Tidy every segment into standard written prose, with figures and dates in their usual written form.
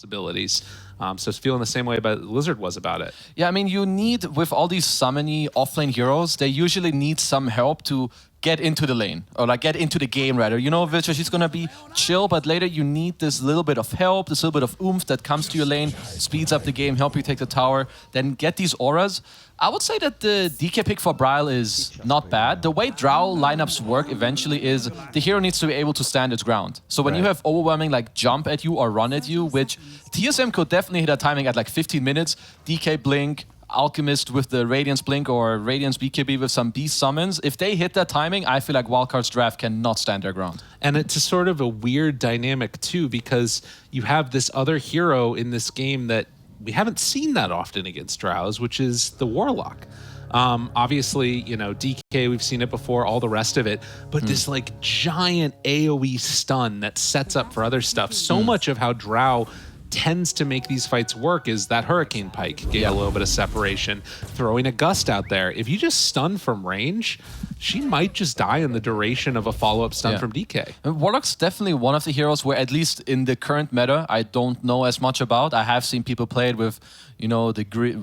possibilities. So it's feeling the same way about Lizard was about it. Yeah, I mean, you need, with all these summony offlane heroes, they usually need some help to get into the lane, or like get into the game rather. You know, Vilcher, she's gonna be chill, but later you need this little bit of help, this little bit of oomph that comes to your lane, speeds up the game, help you take the tower, then get these auras. I would say that the DK pick for Bryle is not bad. The way Drow lineups work eventually is the hero needs to be able to stand its ground. So when you have overwhelming like jump at you or run at you, which TSM could definitely hit a timing at like 15 minutes, DK blink, Alchemist with the Radiance Blink or Radiance BKB with some Beast Summons. If they hit that timing, I feel like Wildcard's draft cannot stand their ground. And it's a sort of a weird dynamic too, because you have this other hero in this game that we haven't seen that often against Drows, which is the Warlock. Obviously, you know, DK, we've seen it before, all the rest of it, but this like giant AoE stun that sets up for other stuff. So much of how Drow tends to make these fights work is that Hurricane Pike, get a little bit of separation, throwing a Gust out there. If you just stun from range, she might just die in the duration of a follow-up stun from DK. And Warlock's definitely one of the heroes where, at least in the current meta, I don't know as much about. I have seen people play it with, you know,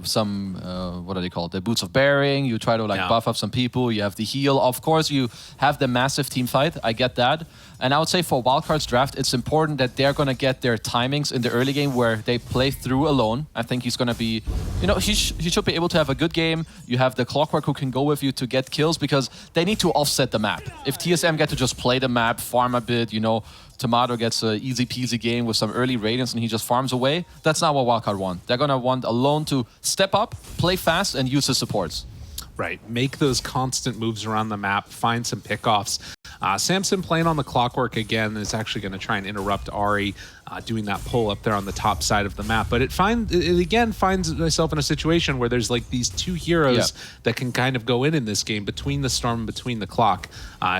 some, what are they called? The Boots of Bearing. You try to like buff up some people. You have the heal. Of course, you have the massive team fight. I get that. And I would say for Wildcard's draft, it's important that they're going to get their timings in the early game where they play through alone. I think he's going to be, you know, he should be able to have a good game. You have the Clockwork who can go with you to get kills because they need to offset the map. If TSM get to just play the map, farm a bit, you know, Tomato gets an easy peasy game with some early Radiance and he just farms away, that's not what Wildcard want. They're going to want Alone to step up, play fast, and use his supports. Right, make those constant moves around the map, find some pickoffs. Samson playing on the Clockwork again is actually going to try and interrupt Ahri doing that pull up there on the top side of the map. But it again finds myself in a situation where there's like these two heroes that can kind of go in this game between the Storm and between the Clock.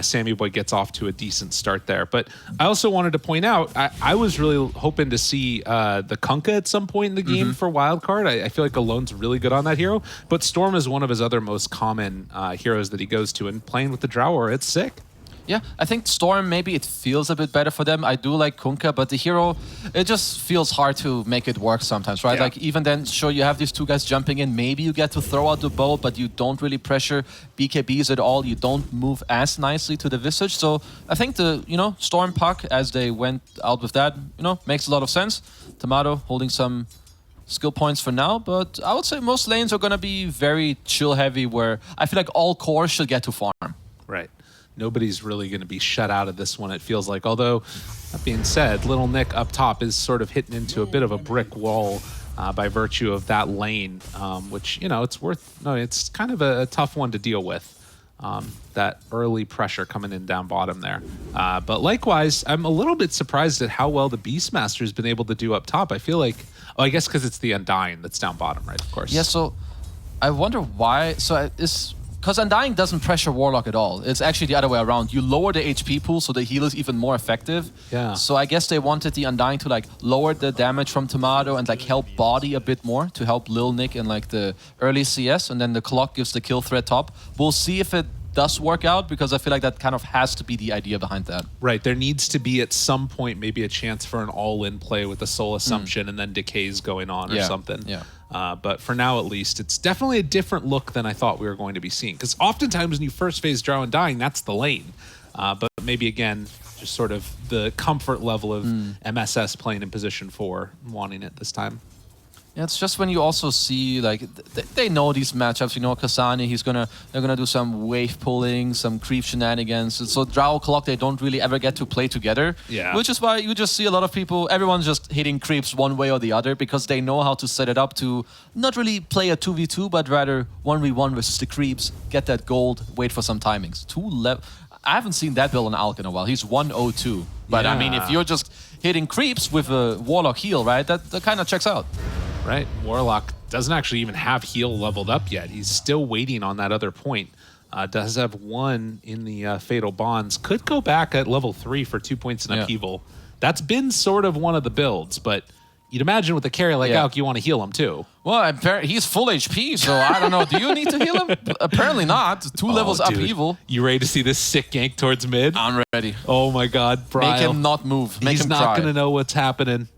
Sammy Boy gets off to a decent start there. But I also wanted to point out, I was really hoping to see the Kunkka at some point in the game for Wildcard. I feel like Alone's really good on that hero, but Storm is one of his other most common heroes that he goes to, and playing with the Drower, it's sick. Yeah, I think Storm, maybe it feels a bit better for them. I do like Kunkka, but the hero, it just feels hard to make it work sometimes, right? Like even then, sure, you have these two guys jumping in. Maybe you get to throw out the bow, but you don't really pressure BKBs at all. You don't move as nicely to the Visage. So I think the, you know, Storm Puck, as they went out with that, you know, makes a lot of sense. Tomato holding some skill points for now, but I would say most lanes are going to be very chill heavy, where I feel like all cores should get to farm. Right. Nobody's really going to be shut out of this one, it feels like. Although, that being said, Little Nick up top is sort of hitting into a bit of a brick wall by virtue of that lane, which, you know, it's kind of a tough one to deal with. That early pressure coming in down bottom there. But likewise, I'm a little bit surprised at how well the Beastmaster's been able to do up top. I feel like, I guess because it's the Undying that's down bottom, right? Of course. Yeah, so I wonder why. So it's because Undying doesn't pressure Warlock at all. It's actually the other way around. You lower the HP pool so the heal is even more effective. Yeah. So I guess they wanted the Undying to like lower the damage from Tomato and like help body a bit more to help Lil Nick in like the early CS, and then the Clock gives the kill threat top. We'll see if it does work out, because I feel like that kind of has to be the idea behind that. Right, there needs to be at some point maybe a chance for an all-in play with a Soul Assumption and then decays going on or something. Yeah. But for now, at least, it's definitely a different look than I thought we were going to be seeing. Because oftentimes when you first phase Drow and Dying, that's the lane. But maybe, again, just sort of the comfort level of MSS playing in position 4, wanting it this time. Yeah, it's just when you also see, like, they know these matchups. You know, Kasani, they're gonna do some wave pulling, some creep shenanigans. So Drow Clock, they don't really ever get to play together. Yeah. Which is why you just see a lot of people, everyone's just hitting creeps one way or the other, because they know how to set it up to not really play a 2v2, but rather 1v1 versus the creeps, get that gold, wait for some timings. I haven't seen that build on Alk in a while. He's 102. But I mean, if you're just hitting creeps with a Warlock heal, right, that kind of checks out. Right, Warlock doesn't actually even have heal leveled up yet. He's still waiting on that other point. Does have 1 in the Fatal Bonds. Could go back at level 3 for 2 points in Upheaval. That's been sort of one of the builds, but you'd imagine with a carry like Alk, you want to heal him too. Well, he's full HP, so I don't know. Do you need to heal him? Apparently not. 2 levels Upheaval. You ready to see this sick gank towards mid? I'm ready. Oh my god, Bryle. Make him not move. Make He's him not going to know what's happening.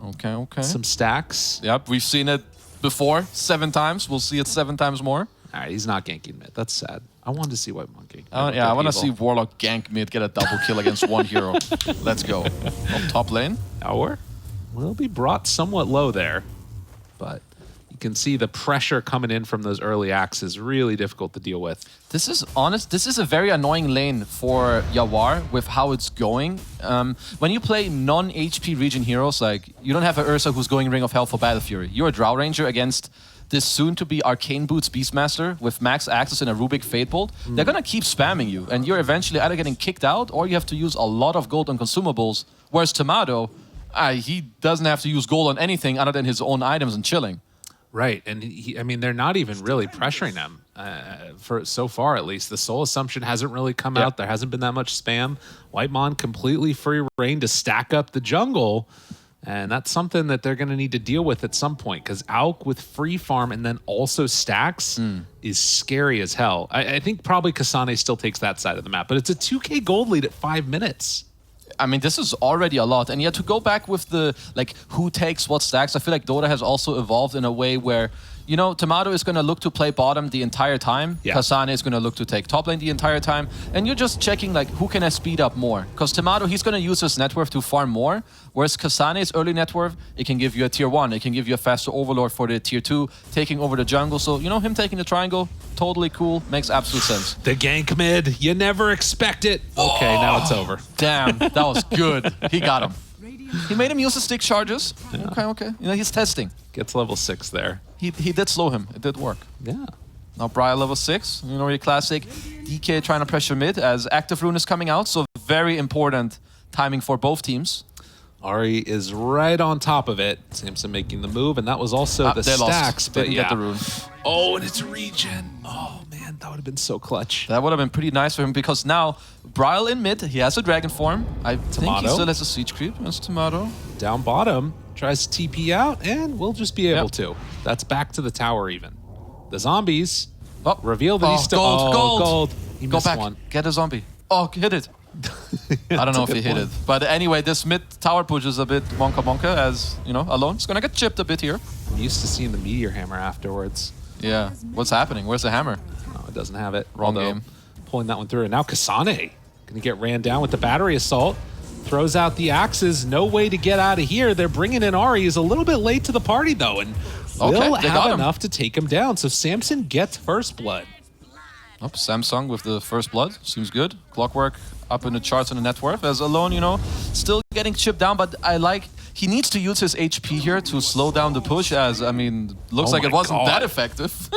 Okay. Some stacks. Yep, we've seen it before 7 times. We'll see it 7 times more. All right, he's not ganking mid. That's sad. I wanted to see White Monkey. Yeah, I want to see Warlock gank mid, get a double kill against one hero. Let's go. Top lane. Tower will be brought somewhat low there, but you can see the pressure coming in from those early axes. Really difficult to deal with. This is honest. This is a very annoying lane for Yawar with how it's going. When you play non-HP region heroes, like you don't have an Ursa who's going Ring of Hell for Battle Fury. You're a Drow Ranger against this soon-to-be Arcane Boots Beastmaster with max access and a Rubik Fate Bolt. They're gonna keep spamming you, and you're eventually either getting kicked out or you have to use a lot of gold on consumables. Whereas Tomato, he doesn't have to use gold on anything other than his own items and chilling. Right, and I mean, they're not even really pressuring him for so far, at least. The Soul Assumption hasn't really come out. There hasn't been that much spam. White Mon completely free reign to stack up the jungle, and that's something that they're going to need to deal with at some point, because Auk with free farm and then also stacks is scary as hell. I think probably Kasane still takes that side of the map, but it's a 2k gold lead at 5 minutes. I mean, this is already a lot. And yeah, to go back with the, like, who takes what stacks, I feel like Dota has also evolved in a way where, you know, Tomato is going to look to play bottom the entire time. Yeah. Kasane is going to look to take top lane the entire time. And you're just checking, like, who can I speed up more? Because Tomato, he's going to use his net worth to farm more. Whereas Kasane's early net worth, it can give you a tier 1. It can give you a faster overlord for the tier 2, taking over the jungle. So, you know, him taking the triangle, totally cool. Makes absolute sense. The gank mid, you never expect it. Okay, now it's over. Damn, that was good. He got him. He made him use the stick charges. Yeah. Okay. You know, he's testing. Gets level 6 there. He did slow him. It did work. Yeah. Now Briar level 6. You know, your classic DK trying to pressure mid as Active Rune is coming out. So very important timing for both teams. Ari is right on top of it. Samson making the move, and that was also the stacks. But Didn't get the rune. Oh, and it's regen. Oh man, that would have been so clutch. That would have been pretty nice for him because now Briar in mid, he has a dragon form. I think he still has a siege creep. That's Tomato. Down bottom, tries to TP out, and we'll just be able to. That's back to the tower even. The zombies reveal that he's still gold. He Go missed back. one. Get a zombie. Oh, hit it. I don't know if he hit it. But anyway, this mid tower push is a bit wonka as, you know, alone. It's gonna get chipped a bit here. I'm used to seeing the meteor hammer afterwards. Yeah. What's happening? Where's the hammer? No, it doesn't have it. Wrong game. Pulling that one through. And now Kasane gonna get ran down with the battery assault. Throws out the axes. No way to get out of here. They're bringing in Ari. He's a little bit late to the party though, and will have enough to take him down. So Samson gets first blood. Oh, Samsung with the first blood. Seems good. Clockwork up in the charts on the net worth. As Alone, you know, still getting chipped down, but I like... He needs to use his HP here to slow down the push as, I mean, looks like it wasn't that effective.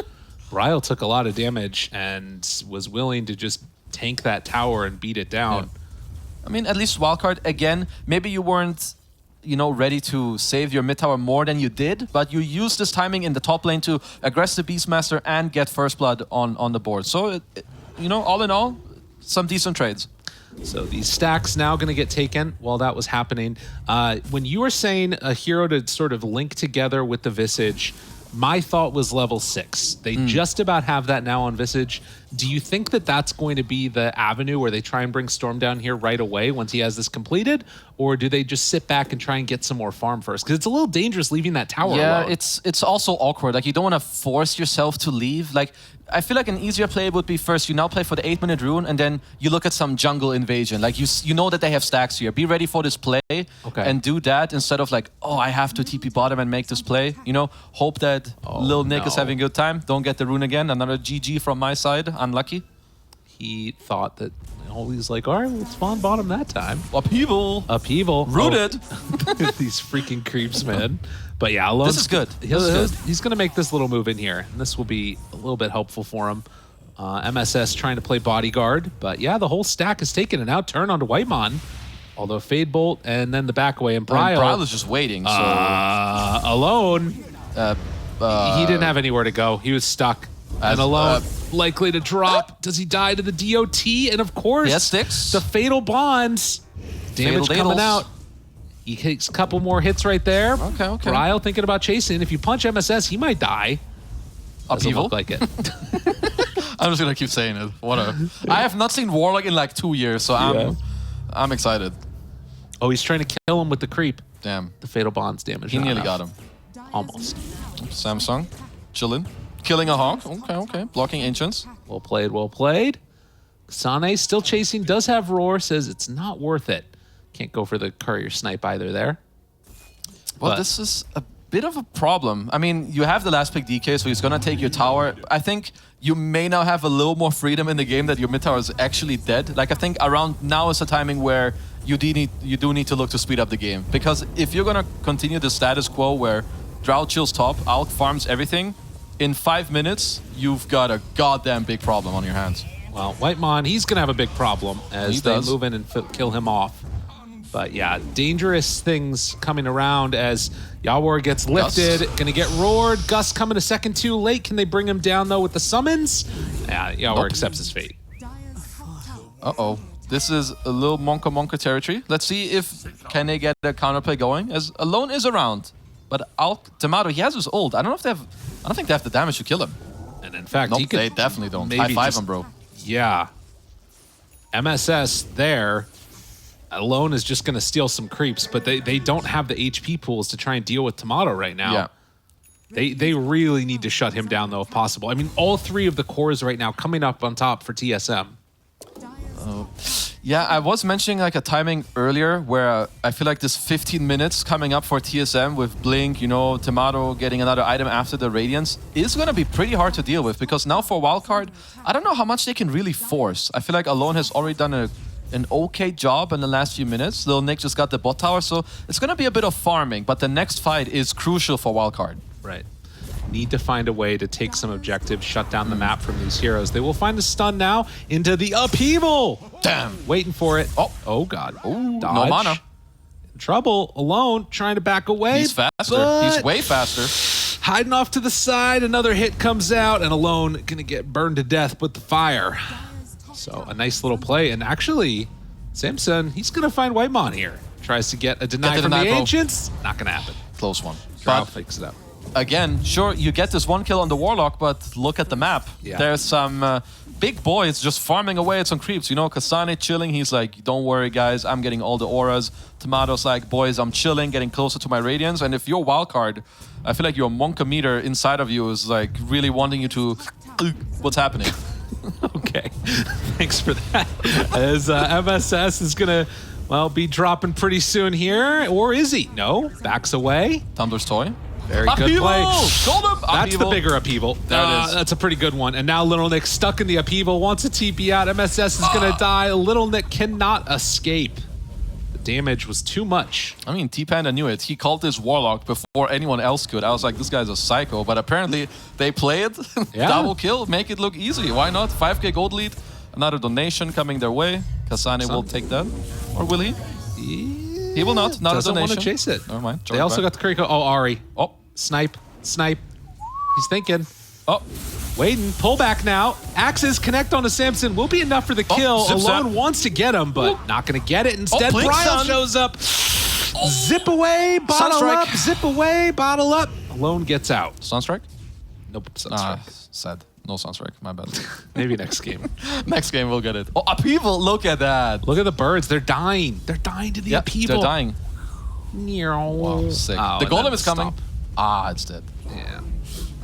Ryle took a lot of damage and was willing to just tank that tower and beat it down. Yeah. I mean, at least Wildcard, again, maybe you weren't, you know, ready to save your mid tower more than you did, but you used this timing in the top lane to aggress the Beastmaster and get first blood on the board. So, you know, all in all, some decent trades. So these stacks now going to get taken while that was happening. When you were saying a hero to sort of link together with the Visage, my thought was level 6. They just about have that now on Visage. Do you think that that's going to be the avenue where they try and bring Storm down here right away once he has this completed? Or do they just sit back and try and get some more farm first? Because it's a little dangerous leaving that tower alone. It's also awkward. Like, you don't want to force yourself to leave. Like, I feel like an easier play would be first, you now play for the 8-minute rune, and then you look at some jungle invasion. Like, you know that they have stacks here. Be ready for this play and do that instead of like, oh, I have to TP bottom and make this play. You know, hope that Lil Nick is having a good time. Don't get the rune again. Another GG from my side. Unlucky. He thought that, he's like, all right, we'll spawn bottom that time. Upheaval. Rooted. These freaking creeps, man. But yeah, Alone. This is good. He's going to make this little move in here, and this will be a little bit helpful for him. MSS trying to play bodyguard, but yeah, the whole stack is taken and now turn onto Whitemon. Although Fade Bolt and then the back away, and Bryle is just waiting. So Alone. He didn't have anywhere to go. He was stuck. And Alone likely to drop. Does he die to the DOT? And of course, sticks. The Fatal Bonds. Damage coming out. He takes a couple more hits right there. Okay. Bryle thinking about chasing. If you punch MSS, he might die. Doesn't look like it. I'm just gonna keep saying it. I have not seen Warlock in like 2 years, so I'm excited. Oh, he's trying to kill him with the creep. Damn. The Fatal Bonds damage. He nearly got him. Almost. Samsung, chilling. Killing a hawk. Okay. Blocking Ancients. Well played, well played. Sane still chasing, does have Roar, says it's not worth it. Can't go for the courier snipe either there. Well, But- this is a bit of a problem. I mean, you have the last pick DK, so he's going to take your tower. I think you may now have a little more freedom in the game that your mid tower is actually dead. Like, I think around now is a timing where you do need to look to speed up the game. Because if you're going to continue the status quo where Drought chills top, out farms everything, in 5 minutes, you've got a goddamn big problem on your hands. Well, Whitemon, he's going to have a big problem as they does. move in and kill him off. But yeah, dangerous things coming around as Yawar gets lifted. Going to get roared. Gus coming a second too late. Can they bring him down, though, with the summons? Yeah, Yawar accepts his fate. Uh-oh. This is a little Monka territory. Let's see if can they get a counterplay going, as Alone is around. But Tomato, he has his ult. I don't think they have the damage to kill him. And in fact, Nope, he could they definitely don't. maybe High five just- him, bro. Yeah. MSS there. Alone is just going to steal some creeps, but they don't have the HP pools to try and deal with Tomato right now. Yeah. They really need to shut him down, though, if possible. I mean, all three of the cores right now coming up on top for TSM. Yeah, I was mentioning like a timing earlier where I feel like this 15 minutes coming up for TSM with Blink, you know, Tomato getting another item after the Radiance is going to be pretty hard to deal with, because now for Wildcard, I don't know how much they can really force. I feel like Alone has already done an okay job in the last few minutes. Little Nick just got the bot tower, so it's going to be a bit of farming, but the next fight is crucial for Wildcard. Right. Need to find a way to take some objectives, shut down the map from these heroes. They will find a stun now into the upheaval. Damn. Waiting for it. Oh God. Ooh, Dodge. no mana. In trouble. Alone. Trying to back away. He's faster. but He's way faster. hiding off to the side. Another hit comes out, and Alone going to get burned to death with the fire. So a nice little play. And actually, Samson, he's going to find Whitemon here. Tries to get a deny from the bro. Ancients. Not going to happen. Close one. Drow But fakes it up. again, sure, you get this one kill on the Warlock, but look at the map. Yeah. There's some big boys just farming away at some creeps. You know, Kasane chilling. He's like, don't worry, guys. I'm getting all the auras. Tomato's like, boys, I'm chilling, getting closer to my Radiance. And if you're Wildcard, I feel like your Monka meter inside of you is like really wanting you to... What's happening? Okay, thanks for that. As MSS is gonna, well, be dropping pretty soon here, or is he? No, backs away. Tumbler's toy. Very good Upheaval! play. Told him! That's Upheaval. the bigger upheaval. There it is. That's a pretty good one. And now Little Nick stuck in the upheaval, wants a TP out. MSS is gonna die. Little Nick cannot escape. The damage was too much. I mean, T-Panda knew it. He called this Warlock before anyone else could. I was like, this guy's a psycho. But apparently, they play it. Yeah. Double kill, make it look easy. Why not? 5k gold lead. Another donation coming their way. Kasane will take that. Or will he? He will not. Not Doesn't a donation. want to chase it. Never mind. They also got the Kuriko. Oh, Ari. Oh. Snipe. He's thinking. Oh. Waiting, pull back now. Axes connect onto Samson. Will be enough for the kill. zip Alone zap. wants to get him, but not going to get it. Instead, Blink Bryle stun. shows up. Zip away, bottle Sunstrike. up. Zip away, bottle up. Alone gets out. Sunstrike? Nope, Ah, Sunstrike. sad. No Sunstrike. My bad. Maybe next game. Next game, we'll get it. Oh, upheaval. Look at that. Look at the birds. They're dying. They're dying to the Yeah, upheaval. they're dying. Wow, Wow, sick. Oh, The and golem then is coming. stop. Ah, it's dead. Yeah.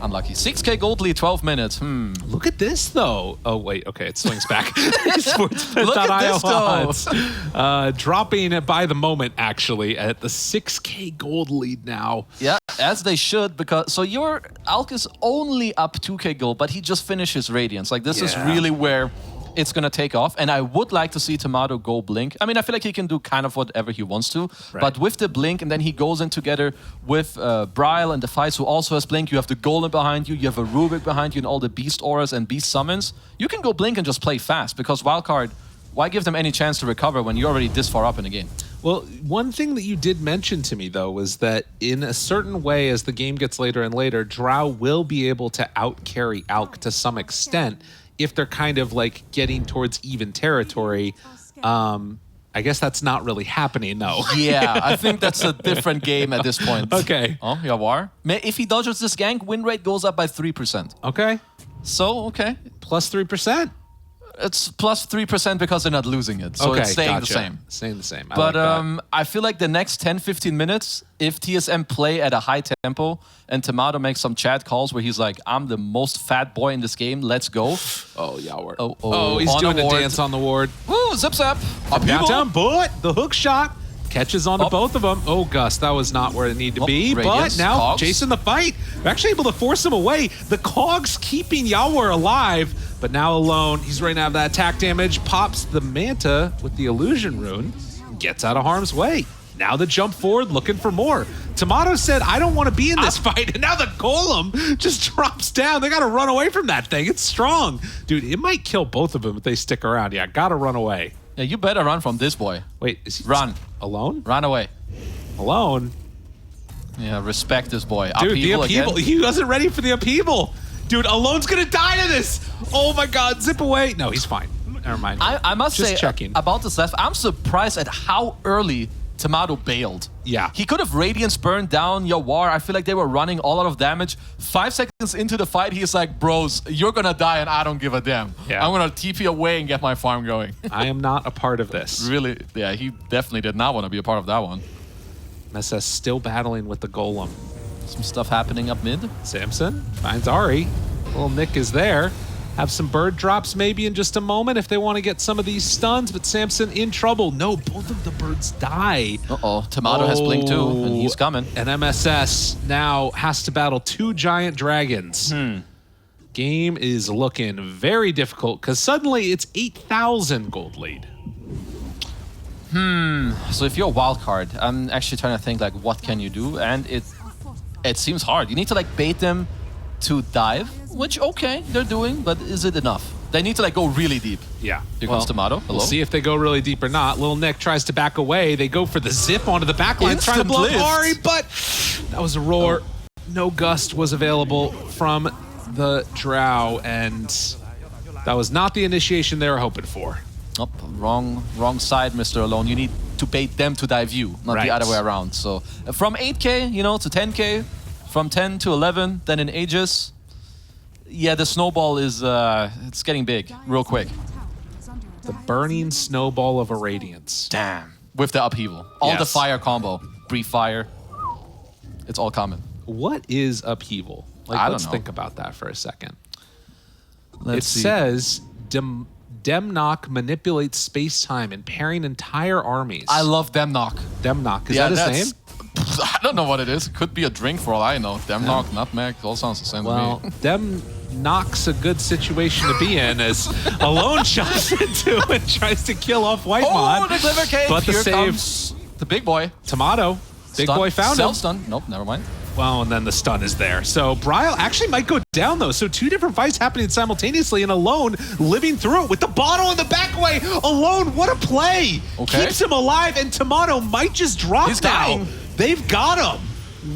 Unlucky. 6k gold lead, 12 minutes. Look at this, though. Oh, wait. Okay, it swings back. Look at this, though. Dropping it by the moment, actually, at the 6k gold lead now. Yeah, as they should, because... So your Alk is only up 2k gold, but he just finished his Radiance. Like, this is Yeah. really where it's going to take off. And I would like to see Tomato go Blink. I mean, I feel like he can do kind of whatever he wants to. Right. But with the Blink, and then he goes in together with Bryle and the Fights, who also has Blink. You have the Golem behind you. You have a Rubik behind you and all the Beast Auras and Beast Summons. You can go Blink and just play fast, because Wildcard, why give them any chance to recover when you're already this far up in the game? Well, one thing that you did mention to me, though, was that in a certain way, as the game gets later and later, Drow will be able to out-carry Alk to some extent if they're kind of like getting towards even territory. I guess that's not really happening, though. Yeah, I think that's a different game at this point. Okay. Oh, Yawar. If he dodges this gank, win rate goes up by 3%. Okay. So, okay. Plus 3%. It's plus 3% because they're not losing it. So it's staying the same. Staying the same. But I feel like the next 10-15 minutes, if TSM play at a high tempo and Tomato makes some chat calls where he's like, I'm the most fat boy in this game, let's go. Oh, Yawar. Oh, he's doing a dance on the ward. Woo, zip zap. Downtown, but the hook shot catches onto both of them. Oh, Gus, that was not where it needed to be. Radiance, but now Cogs. chasing the fight. They're actually able to force him away. The Cogs keeping Yawar alive, but now alone. He's right now have that attack damage. Pops the Manta with the illusion rune. Gets out of harm's way. Now the jump forward looking for more. Tomato said, I don't want to be in this fight. And now the Golem just drops down. They got to run away from that thing. It's strong. Dude, it might kill both of them if they stick around. Yeah, got to run away. Yeah, you better run from this boy. Wait, is he Run. alone? Run away. Alone? Yeah, respect this boy. Dude, the upheaval. Again. He wasn't ready for the upheaval. Dude, Alone's going to die to this. Oh my God, zip away. No, he's fine. Never mind. I must Just say checking. about this last, I'm surprised at how early Tomato bailed. Yeah. He could have Radiance burned down Yawar. I feel like they were running all out of damage. 5 seconds into the fight, he's like, bros, you're going to die and I don't give a damn. Yeah. I'm going to TP away and get my farm going. I am not a part of this. Really? Yeah, he definitely did not want to be a part of that one. MSS still battling with the Golem. Some stuff happening up mid. Samson finds Ari. Little Nick is there. Have some bird drops maybe in just a moment if they want to get some of these stuns, but Samson in trouble. No, both of the birds die. Uh-oh, Tomato has Blink too, and he's coming. And MSS now has to battle 2 giant dragons. Game is looking very difficult because suddenly it's 8,000 gold lead. So if you're a wild card, I'm actually trying to think like what can you do, and it seems hard. You need to like bait them to dive, which okay they're doing, but is it enough? They need to like go really deep. Yeah. Here comes Tomato. Hello. We'll see if they go really deep or not. Little Nick tries to back away. They go for the zip onto the back line, trying to blow up Ari, but that was a roar. No gust was available from the Drow, and that was not the initiation they were hoping for. Oh, wrong side, Mr. Alone. You need to bait them to dive you, not the other way around. So from 8K, you know, to 10K, from 10 to 11, then in Aegis. Yeah, the snowball is it's getting big real quick. The burning snowball of irradiance. Damn. With the upheaval. All the fire combo. Brief fire. It's all common. What is upheaval? Like, let's think about that for a second. It says Demnock manipulates space-time, impairing entire armies. I love Demnock. Demnock, is that his name? I don't know what it is. It could be a drink for all I know. Demnock, nutmeg, all sounds the same to me. Well, Demnock's a good situation to be in as Alone shots into and tries to kill off Whitemon. Oh, the clever cake. But the Here save, comes the big boy. Tomato. Big boy found him. Self-stun. Nope, never mind. Well, and then the stun is there. So Bryle actually might go down, though. So 2 different fights happening simultaneously, and Alone living through it with the bottle in the back way. Alone, what a play. Okay. Keeps him alive, and Tomato might just drop He's now. dying. They've got him.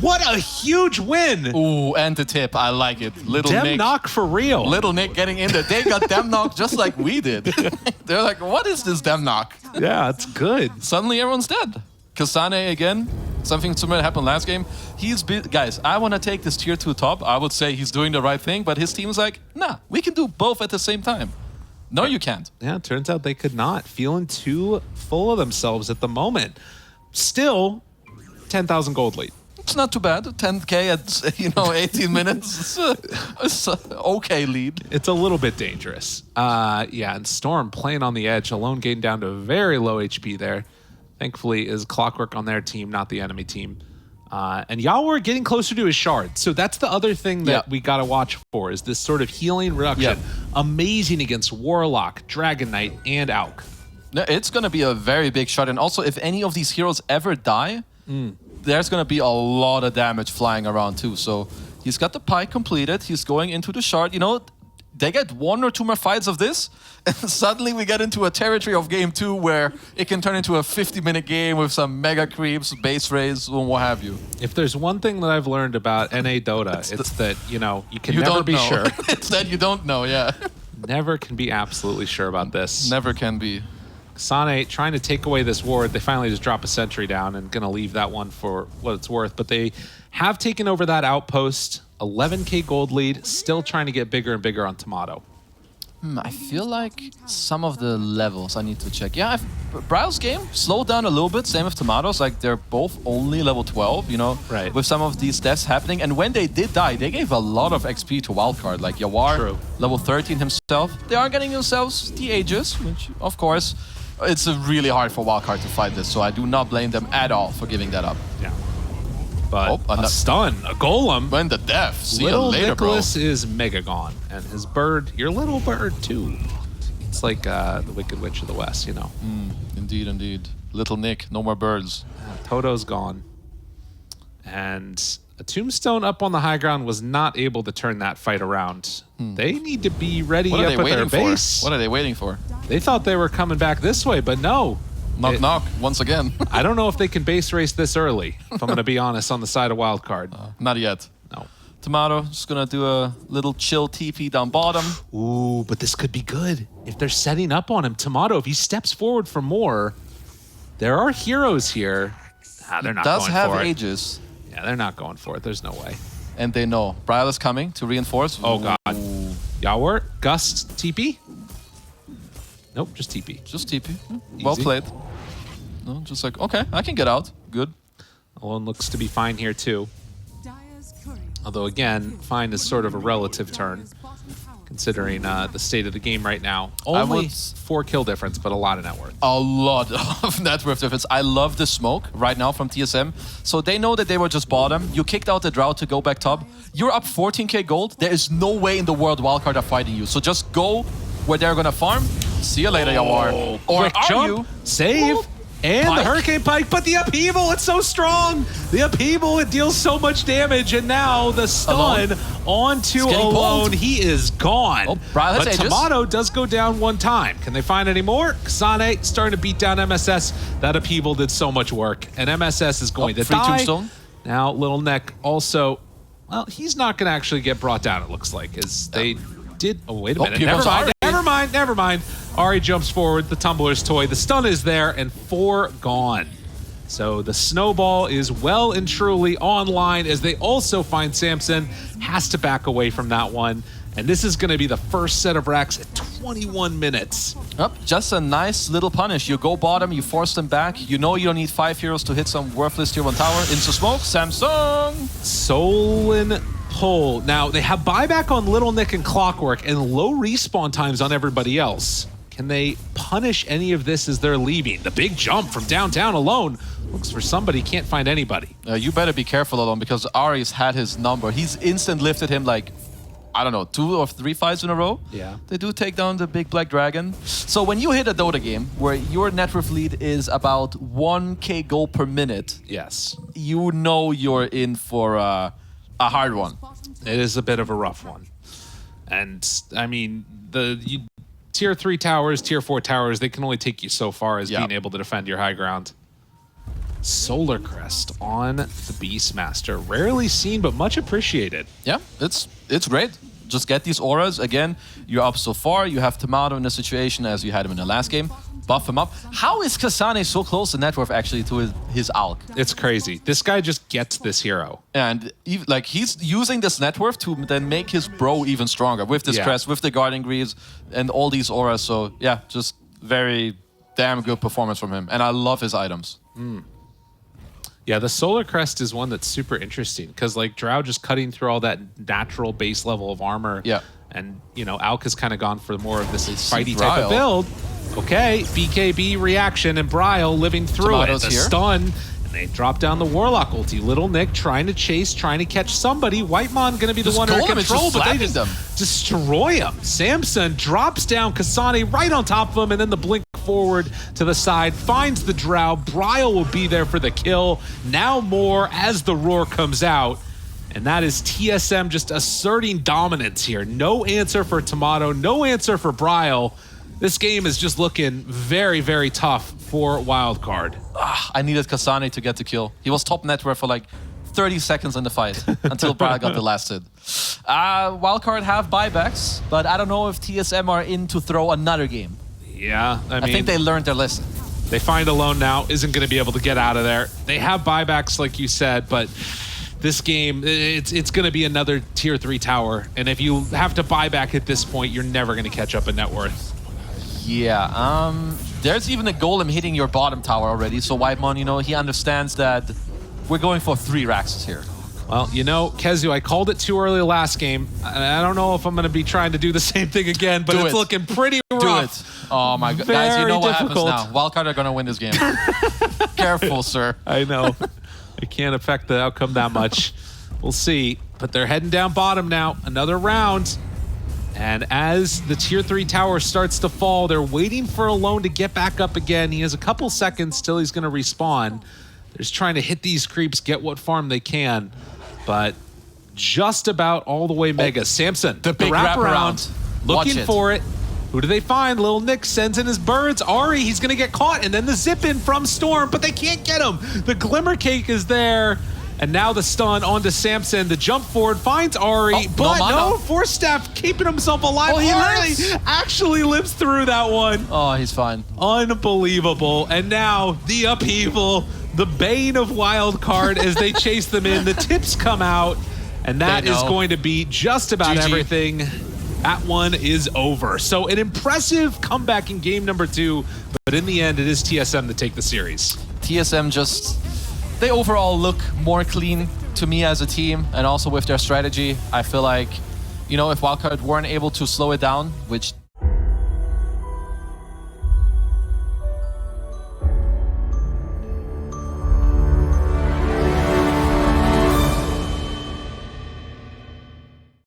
What a huge win. Ooh, and the tip. I like it. Little Nick. Demnock for real. Little Nick getting in there. They got Demnock just like we did. They're like, what is this Demnock? Yeah, it's good. Suddenly everyone's dead. Kasane again. Something similar happened last game. Guys, I want to take this tier 2 top. I would say he's doing the right thing, but his team's like, nah, we can do both at the same time. No, you can't. Yeah, it turns out they could not. Feeling too full of themselves at the moment. Still, 10,000 gold lead. It's not too bad. 10K at 18 minutes. It's a okay lead. It's a little bit dangerous. Yeah, and Storm playing on the edge. Alone getting down to very low HP there. Thankfully, is Clockwork on their team, not the enemy team. And Yawar getting closer to his shard. So that's the other thing that we got to watch for, is this sort of healing reduction. Amazing against Warlock, Dragon Knight, and Auk. It's going to be a very big shot. And also, if any of these heroes ever die, there's going to be a lot of damage flying around too. So he's got the pike completed. He's going into the shard. You know, they get 1 or 2 more fights of this, and suddenly we get into a territory of game 2 where it can turn into a 50-minute game with some mega creeps, base raids, and what have you. If there's one thing that I've learned about NA Dota, it's that, you know, you can never be sure. It's that you don't know, yeah. Never can be absolutely sure about this. Never can be. Sane trying to take away this ward. They finally just drop a sentry down and going to leave that one for what it's worth. But they have taken over that outpost. 11K gold lead. Still trying to get bigger and bigger on Tomato. I feel like some of the levels I need to check. Yeah, Bryle's game slowed down a little bit. Same with Tomatoes. Like, they're both only level 12, you know, right, with some of these deaths happening. And when they did die, they gave a lot of XP to Wildcard. Like Yawar, level 13 himself. They are getting themselves the Aegis, which, of course, it's really hard for Wildcard to fight this. So I do not blame them at all for giving that up. Yeah. But a stun, a golem. When the death. See little you later, Nicholas is mega gone. And his bird, your little bird too. It's like the Wicked Witch of the West, you know. Indeed, indeed. Little Nick, no more birds. Toto's gone. And a tombstone up on the high ground was not able to turn that fight around. They need to be ready up at their base. What are they waiting for? They thought they were coming back this way, but no. Knock, knock, once again. I don't know if they can base race this early, if I'm going to be honest, on the side of Wildcard. Not yet. No. Tomato, just going to do a little chill TP down bottom. Ooh, but this could be good. If they're setting up on him, Tomato, if he steps forward for more, there are heroes here. They're not going for it. Does have Aegis. Yeah, they're not going for it. There's no way. And they know. Bryle is coming to reinforce. Oh, God. Yawar, Gust, TP? Nope, just TP. Just TP. Well played. No, just like, okay, I can get out. Good. Alone looks to be fine here, too. Although, again, fine is sort of a relative term, considering the state of the game right now. Only 4 kill difference, but a lot of net worth. A lot of net worth difference. I love the smoke right now from TSM. So they know that they were just bottom. You kicked out the Drought to go back top. You're up 14k gold. There is no way in the world Wildcard are fighting you. So just go where they're going to farm. See you later, Yawar. Or quick jump, save, and the Hurricane Pike, but the upheaval, it's so strong. The upheaval, it deals so much damage, and now the stun onto Alone. He is gone. But Tomato does go down one time. Can they find any more? Kasane starting to beat down MSS. That upheaval did so much work, and MSS is going to die. Tombstone. Now, Little Neck also, well, he's not going to actually get brought down, it looks like, as they did. Oh, wait a minute. Never mind. Ari jumps forward, the Tumbler's toy. The stun is there, and 4 gone. So the snowball is well and truly online, as they also find Samson has to back away from that one. And this is going to be the first set of racks at 21 minutes. Yep, just a nice little punish. You go bottom, you force them back. You know you don't need 5 heroes to hit some worthless tier 1 tower. Into smoke, Samsung! Solon pull. Now, they have buyback on Little Nick and Clockwork and low respawn times on everybody else. Can they punish any of this as they're leaving? The big jump from downtown Alone. Looks for somebody, can't find anybody. You better be careful, Alone, because Ari's had his number. He's instant lifted him like, I don't know, 2 or 3 fights in a row. Yeah. They do take down the big black dragon. So when you hit a Dota game where your net worth lead is about 1k gold per minute, yes, you know you're in for a hard one. It is a bit of a rough one. And, I mean, tier 3 towers, tier 4 towers, they can only take you so far as being able to defend your high ground. Solar Crest on the Beastmaster. Rarely seen, but much appreciated. Yeah, it's great. Just get these auras. Again, you're up so far. You have Tomato in a situation as you had him in the last game. Buff him up. How is Kasane so close to net worth actually to his Alk? It's crazy. This guy just gets this hero. And he's using this net worth to then make his bro even stronger with this crest, with the Guardian Greaves, and all these auras. So yeah, just very damn good performance from him. And I love his items. Yeah, the Solar Crest is one that's super interesting because like Drow just cutting through all that natural base level of armor. Yeah. And, you know, Alk has kind of gone for more of this fighty type of build. Okay, BKB reaction and Bryle living through it. The stun, and they drop down the Warlock ulti. Little Nick trying to chase, trying to catch somebody. Whitemon going to be the one in control, but they just destroy him. Samson drops down Kasane right on top of him, and then the blink forward to the side, finds the Drow. Bryle will be there for the kill. Now more as the roar comes out. And that is TSM just asserting dominance here. No answer for Tomato, no answer for Bryle. This game is just looking very, very tough for Wildcard. I needed Kasane to get the kill. He was top net worth for like 30 seconds in the fight until Bryle got the last hit. Wildcard have buybacks, but I don't know if TSM are in to throw another game. Yeah, I mean, I think they learned their lesson. They find Alone now, isn't going to be able to get out of there. They have buybacks, like you said, but this game, it's going to be another tier 3 tower. And if you have to buy back at this point, you're never going to catch up in net worth. Yeah, there's even a golem hitting your bottom tower already. So Whitemon, you know, he understands that we're going for 3 racks here. Well, you know, Kezu, I called it too early last game. I don't know if I'm going to be trying to do the same thing again, but it's looking pretty rough. Do it. Oh my God. Guys, you know what happens now. Wildcard are going to win this game. Careful, sir. I know. I can't affect the outcome that much. We'll see. But they're heading down bottom now. Another round. And as the tier 3 tower starts to fall, they're waiting for Alone to get back up again. He has a couple seconds till he's going to respawn. They're just trying to hit these creeps, get what farm they can. But just about all the way mega. Samson, the big wraparound. Looking for it. Who do they find? Little Nick sends in his birds. Ari, he's going to get caught. And then the zip in from Storm, but they can't get him. The Glimmer Cake is there. And now the stun onto Samson. The jump forward finds Ari, but no, Force Staff keeping himself alive. Oh, he Ari lives. actually lives through that one. Oh, he's fine. Unbelievable. And now the upheaval, the bane of Wildcard as they chase them in. The tips come out, and that is going to be just about everything. That one is over. So an impressive comeback in game number 2, but in the end, it is TSM that take the series. TSM just... They overall look more clean to me as a team, and also with their strategy. I feel like, you know, if Wildcard weren't able to slow it down, which